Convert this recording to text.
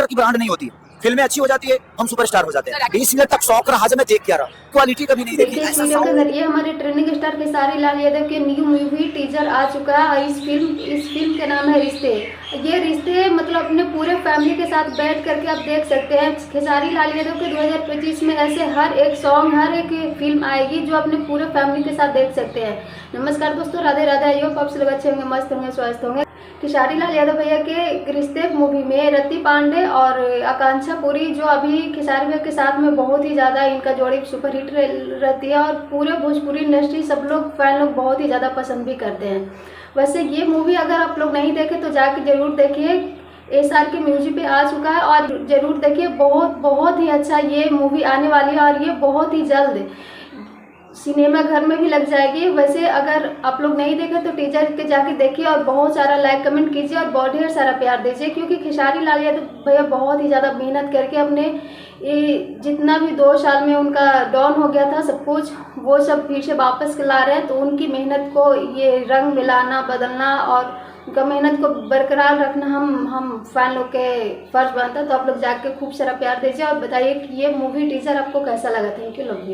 की ब्रांड नहीं होती, फिल्में अच्छी हो जाती है, हम सुपरस्टार हो जाते हैं। 20 मिनट तक शौक रहा, जब मैं देख क्या रहा, क्वालिटी कभी नहीं देखी। देखिए, इस वीडियो के जरिए हमारे ट्रेंडिंग स्टार खेसारी लाल यादव के न्यू मूवी टीजर आ चुका है और इस फिल्म के नाम है रिश्ते। ये रिश्ते मतलब अपने पूरे फैमिली के साथ बैठ करके आप देख सकते हैं। खेसारी लाल यादव के 2025 में ऐसे हर एक सॉन्ग, हर एक फिल्म आएगी जो अपने पूरे फैमिली के साथ देख सकते हैं। नमस्कार दोस्तों, राधे राधे। आइयो आप सब लोग अच्छे होंगे, मस्त होंगे, स्वस्थ होंगे। खेसारी लाल यादव भैया के रिश्ते मूवी में रति पांडे और आकांक्षा पुरी जो अभी खेसारी भैया के साथ में बहुत ही ज़्यादा इनका जोड़ी सुपरहिट रहती है और पूरे भोजपुरी इंडस्ट्री सब लोग फैन लोग बहुत ही ज़्यादा पसंद भी करते हैं। वैसे ये मूवी अगर आप लोग नहीं देखे तो जाके जरूर देखिए। एसआर के म्यूजिक पे आ चुका है और जरूर देखिए। बहुत ही अच्छा ये मूवी आने वाली है और ये बहुत ही जल्द सिनेमा घर में भी लग जाएगी। वैसे अगर आप लोग नहीं देखे तो टीजर के जाके देखिए और बहुत सारा लाइक कमेंट कीजिए और बहुत ढेर सारा प्यार दीजिए, क्योंकि खेसारी लाल यादव भैया बहुत ही ज़्यादा मेहनत करके अपने जितना भी 2 साल में उनका डाउन हो गया था सब कुछ, वो सब फिर से वापस ला रहे हैं। तो उनकी मेहनत को ये रंग मिलाना, बदलना और उनका मेहनत को बरकरार रखना हम फैन लोग के फर्ज बनता है। तो आप लोग जाके खूब सारा प्यार दीजिए और बताइए कि ये मूवी टीजर आपको कैसा लगा। थैंक यू लोग।